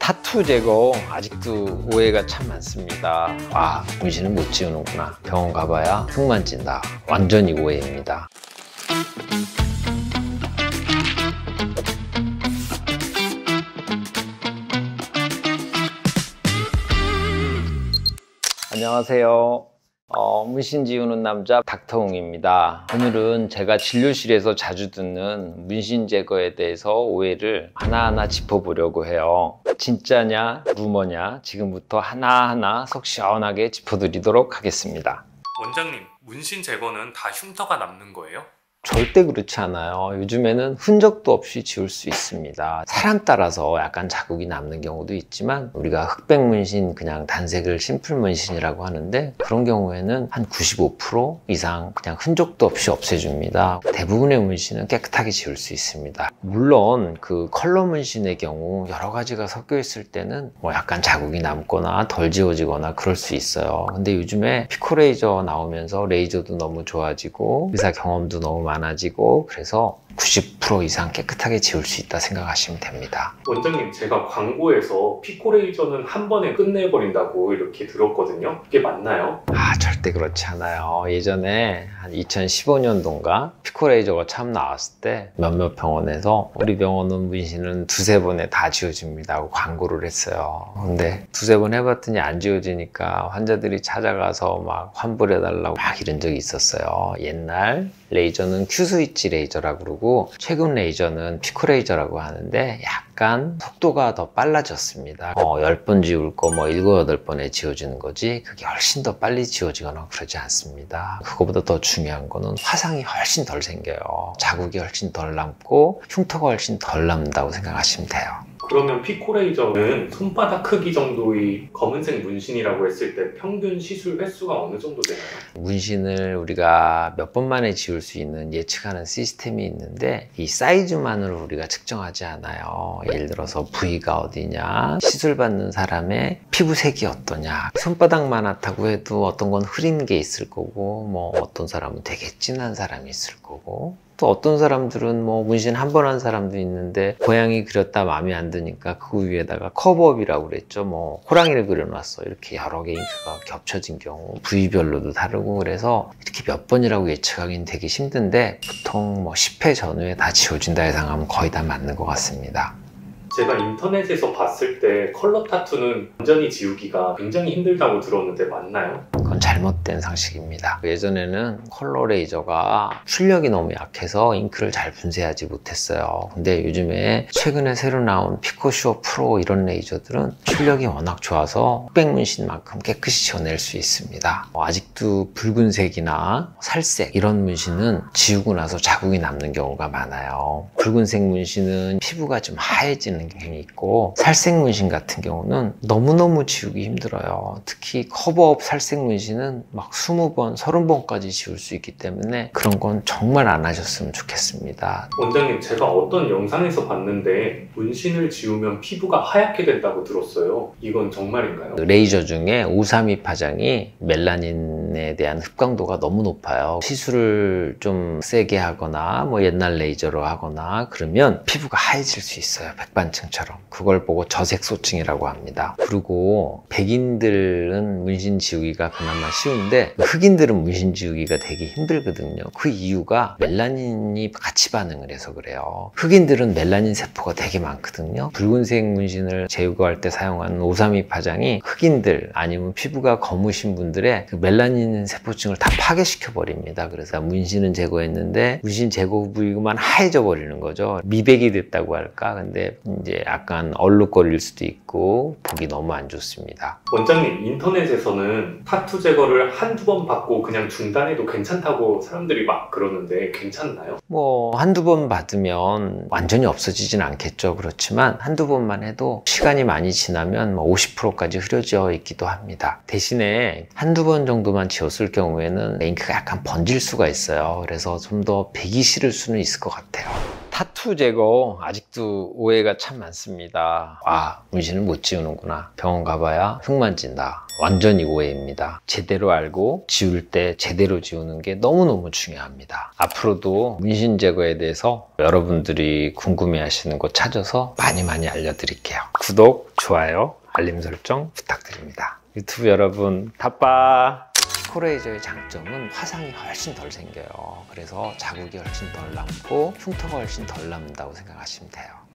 타투 제거 아직도 오해가 참 많습니다. 와, 문신은 못 지우는구나. 병원 가봐야 흙만 찐다. 완전히 오해입니다. 안녕하세요. 문신 지우는 남자 닥터웅입니다. 오늘은 제가 진료실에서 자주 듣는 문신 제거에 대해서 오해를 하나하나 짚어보려고 해요. 진짜냐 루머냐 지금부터 하나하나 속 시원하게 짚어드리도록 하겠습니다. 원장님, 문신 제거는 다 흉터가 남는 거예요? 절대 그렇지 않아요. 요즘에는 흔적도 없이 지울 수 있습니다. 사람 따라서 약간 자국이 남는 경우도 있지만 우리가 흑백 문신, 그냥 단색을 심플 문신이라고 하는데 그런 경우에는 한 95% 이상 그냥 흔적도 없이 없애줍니다. 대부분의 문신은 깨끗하게 지울 수 있습니다. 물론 그 컬러 문신의 경우 여러 가지가 섞여 있을 때는 뭐 약간 자국이 남거나 덜 지워지거나 그럴 수 있어요. 근데 요즘에 피코레이저 나오면서 레이저도 너무 좋아지고 의사 경험도 너무 많아지고 그래서 90% 이상 깨끗하게 지울 수 있다 생각하시면 됩니다. 원장님, 제가 광고에서 피코레이저는 한 번에 끝내버린다고 이렇게 들었거든요. 그게 맞나요? 절대 그렇지 않아요. 예전에 한 2015년도인가 피코레이저가 처음 나왔을 때 몇몇 병원에서 우리 병원은 문신은 두세 번에 다 지워집니다 하고 광고를 했어요. 근데 두세 번 해봤더니 안 지워지니까 환자들이 찾아가서 막 환불해달라고 막 이런 적이 있었어요. 옛날 레이저는 Q스위치 레이저라고 그러고 최근 레이저는 피코레이저라고 하는데 약간 속도가 더 빨라졌습니다. 10번 지울 거 뭐 7, 8번에 지워지는 거지 그게 훨씬 더 빨리 지워지거나 그러지 않습니다. 그거보다 더 중요한 거는 화상이 훨씬 덜 생겨요. 자국이 훨씬 덜 남고 흉터가 훨씬 덜 남는다고 생각하시면 돼요. 그러면 피코레이저는 손바닥 크기 정도의 검은색 문신이라고 했을 때 평균 시술 횟수가 어느 정도 되나요? 문신을 우리가 몇 번 만에 지울 수 있는 예측하는 시스템이 있는데 이 사이즈만으로 우리가 측정하지 않아요. 예를 들어서 부위가 어디냐, 시술 받는 사람의 피부색이 어떠냐, 손바닥만하다고 해도 어떤 건 흐린 게 있을 거고 뭐 어떤 사람은 되게 진한 사람이 있을 거고 또 어떤 사람들은 뭐 문신 한 번 한 사람도 있는데 고양이 그렸다 마음에 안 드니까 그 위에다가 커버업이라고 그랬죠. 뭐 호랑이를 그려놨어. 이렇게 여러 개 잉크가 겹쳐진 경우 부위별로도 다르고 그래서 이렇게 몇 번이라고 예측하기는 되게 힘든데 보통 뭐 10회 전후에 다 지워진다 예상하면 거의 다 맞는 것 같습니다. 제가 인터넷에서 봤을 때 컬러 타투는 완전히 지우기가 굉장히 힘들다고 들었는데 맞나요? 그건 잘못된 상식입니다. 예전에는 컬러 레이저가 출력이 너무 약해서 잉크를 잘 분쇄하지 못했어요. 근데 요즘에 최근에 새로 나온 피코슈어 프로 이런 레이저들은 출력이 워낙 좋아서 흑백 문신만큼 깨끗이 지워낼 수 있습니다. 아직도 붉은색이나 살색 이런 문신은 지우고 나서 자국이 남는 경우가 많아요. 붉은색 문신은 피부가 좀 하얘지는 경향이 있고 살색 문신 같은 경우는 너무너무 지우기 힘들어요. 특히 커버업 살색 문신은 막 20번, 30번까지 지울 수 있기 때문에 그런 건 정말 안 하셨으면 좋겠습니다. 원장님, 제가 어떤 영상에서 봤는데 문신을 지우면 피부가 하얗게 된다고 들었어요. 이건 정말인가요? 레이저 중에 532 파장이 멜라닌에 대한 흡광도가 너무 높아요. 시술을 좀 세게 하거나 뭐 옛날 레이저로 하거나 그러면 피부가 하얘질 수 있어요. 백반층처럼. 그걸 보고 저색소층이라고 합니다. 그리고 백인들은 문신 지우기가 그나마 쉬운데 흑인들은 문신 지우기가 되게 힘들거든요. 그 이유가 멜라닌이 같이 반응을 해서 그래요. 흑인들은 멜라닌 세포가 되게 많거든요. 붉은색 문신을 제거할 때 사용하는 532 파장이 흑인들 아니면 피부가 검으신 분들의 그 멜라닌 세포층을 다 파괴시켜 버립니다. 그래서 문신은 제거했는데 문신 제거 부위만 하얘져 버리는 거죠. 미백이 됐다고 할까? 근데 이제 약간 얼룩거릴 수도 있고 보기 너무 안 좋습니다. 원장님, 인터넷에서는 타투 제거를 한두 번 받고 그냥 중단해도 괜찮다고 사람들이 막 그러는데 괜찮나요? 뭐 한두 번 받으면 완전히 없어지진 않겠죠. 그렇지만 한두 번만 해도 시간이 많이 지나면 뭐 50%까지 흐려져 있기도 합니다. 대신에 한두 번 정도만 지웠을 경우에는 잉크가 약간 번질 수가 있어요. 그래서 좀 더 배기 싫을 수는 있을 것 같아요. 타투 제거 아직도 오해가 참 많습니다. 아, 문신을 못 지우는구나. 병원 가봐야 흙만 진다. 완전히 오해입니다. 제대로 알고 지울 때 제대로 지우는 게 너무너무 중요합니다. 앞으로도 문신 제거에 대해서 여러분들이 궁금해하시는 거 찾아서 많이 알려드릴게요. 구독, 좋아요, 알림 설정 부탁드립니다. 유튜브 여러분, 타빠! 피코레이저의 장점은 화상이 훨씬 덜 생겨요. 그래서 자국이 훨씬 덜 남고 흉터가 훨씬 덜 남는다고 생각하시면 돼요.